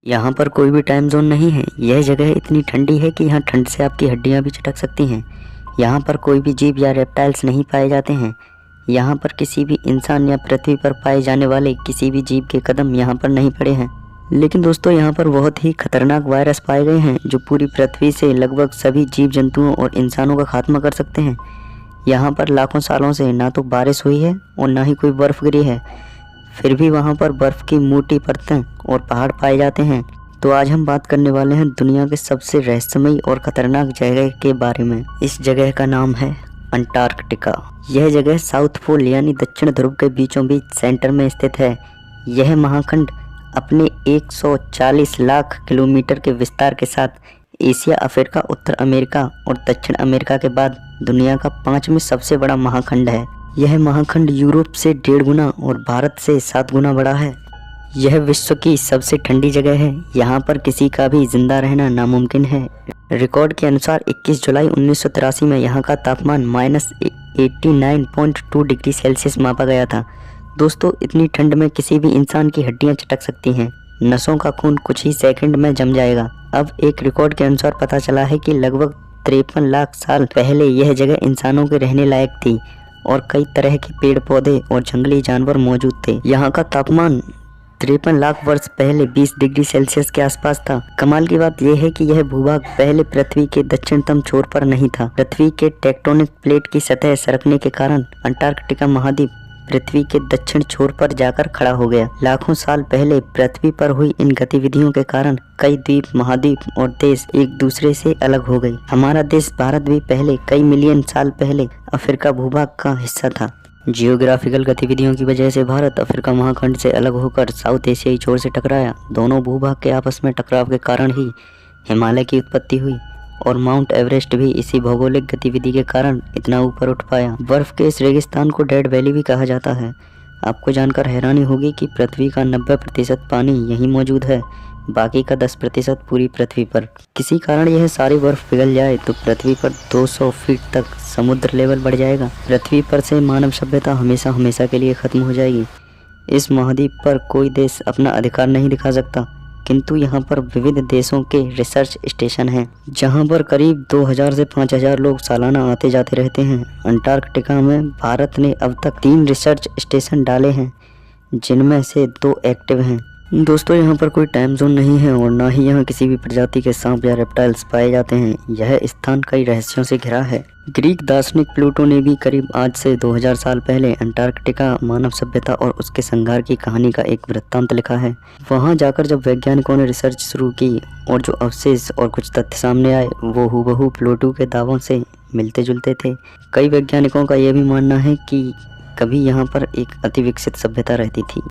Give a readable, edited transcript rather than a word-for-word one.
यहाँ पर कोई भी टाइम जोन नहीं है। यह जगह इतनी ठंडी है कि यहाँ ठंड से आपकी हड्डियाँ भी चटक सकती हैं। यहाँ पर कोई भी जीव या रेप्टाइल्स नहीं पाए जाते हैं। यहाँ पर किसी भी इंसान या पृथ्वी पर पाए जाने वाले किसी भी जीव के कदम यहाँ पर नहीं पड़े हैं। लेकिन दोस्तों, यहाँ पर बहुत ही खतरनाक वायरस पाए गए हैं जो पूरी पृथ्वी से लगभग सभी जीव जंतुओं और इंसानों का खात्मा कर सकते हैं। यहाँ पर लाखों सालों से ना तो बारिश हुई है और ना ही कोई बर्फ़ गिरी है, फिर भी वहाँ पर बर्फ़ की मोटी परतें और पहाड़ पाए जाते हैं। तो आज हम बात करने वाले हैं दुनिया के सबसे रहस्यमयी और ख़तरनाक जगह के बारे में। इस जगह का नाम है अंटार्कटिका। यह जगह साउथ पोल यानी दक्षिण ध्रुव के बीचों बीच सेंटर में स्थित है। यह महाखंड अपने 140 लाख किलोमीटर के विस्तार के साथ एशिया, अफ्रीका, उत्तर अमेरिका और दक्षिण अमेरिका के बाद दुनिया का 5वें सबसे बड़ा महाखंड है। यह महाखंड यूरोप से 1.5 गुना और भारत से 7 गुना बड़ा है। यह विश्व की सबसे ठंडी जगह है। यहाँ पर किसी का भी जिंदा रहना नामुमकिन है। रिकॉर्ड के अनुसार 21 जुलाई 1983 में यहाँ का तापमान -89.2 डिग्री सेल्सियस मापा गया था। दोस्तों, इतनी ठंड में किसी भी इंसान की हड्डियाँ चटक सकती हैं। नसों का खून कुछ ही सेकंड में जम जाएगा। अब एक रिकॉर्ड के अनुसार पता चला है कि लगभग 53 लाख साल पहले यह जगह इंसानों के रहने लायक थी और कई तरह के पेड़ पौधे और जंगली जानवर मौजूद थे। यहाँ का तापमान 53 लाख वर्ष पहले 20 डिग्री सेल्सियस के आसपास था। कमाल की बात यह है कि यह भूभाग पहले पृथ्वी के दक्षिणतम छोर पर नहीं था। पृथ्वी के टेक्टोनिक प्लेट की सतह सरकने के कारण अंटार्कटिका महाद्वीप पृथ्वी के दक्षिण छोर पर जाकर खड़ा हो गया। लाखों साल पहले पृथ्वी पर हुई इन गतिविधियों के कारण कई द्वीप, महाद्वीप और देश एक दूसरे से अलग हो गए। हमारा देश भारत भी पहले कई मिलियन साल पहले अफ्रीका भूभाग का हिस्सा था। जियोग्राफिकल गतिविधियों की वजह से भारत अफ्रीका महाखंड से अलग होकर साउथ एशियाई छोर से टकराया। दोनों भूभाग के आपस में टकराव के कारण ही हिमालय की उत्पत्ति हुई और माउंट एवरेस्ट भी इसी भौगोलिक गतिविधि के कारण इतना ऊपर उठ पाया। बर्फ के इस रेगिस्तान को डेड वैली भी कहा जाता है। आपको जानकर हैरानी होगी कि पृथ्वी का 90% पानी यहीं मौजूद है, बाकी का 10% पूरी पृथ्वी पर। किसी कारण यह सारी बर्फ पिघल जाए तो पृथ्वी पर 200 फीट तक समुद्र लेवल बढ़ जाएगा। पृथ्वी पर से मानव सभ्यता हमेशा के लिए खत्म हो जाएगी। इस महाद्वीप पर कोई देश अपना अधिकार नहीं दिखा सकता, किंतु यहाँ पर विविध देशों के रिसर्च स्टेशन हैं, जहाँ पर करीब 2000 से 5000 लोग सालाना आते जाते रहते हैं। अंटार्कटिका में भारत ने अब तक 3 रिसर्च स्टेशन डाले हैं, जिनमें से 2 एक्टिव हैं। दोस्तों, यहाँ पर कोई टाइम जोन नहीं है और ना ही यहाँ किसी भी प्रजाति के सांप या रेप्टाइल्स पाए जाते हैं। यह स्थान कई रहस्यों से घिरा है। ग्रीक दार्शनिक प्लूटो ने भी करीब आज से 2000 साल पहले अंटार्कटिका मानव सभ्यता और उसके संघार की कहानी का एक वृत्तांत लिखा है। वहाँ जाकर जब वैज्ञानिकों ने रिसर्च शुरू की और जो अवशेष और कुछ तथ्य सामने आए वो हूबहू प्लूटो के दावों से मिलते जुलते थे। कई वैज्ञानिकों का यह भी मानना है कि कभी यहाँ पर एक अति विकसित सभ्यता रहती थी।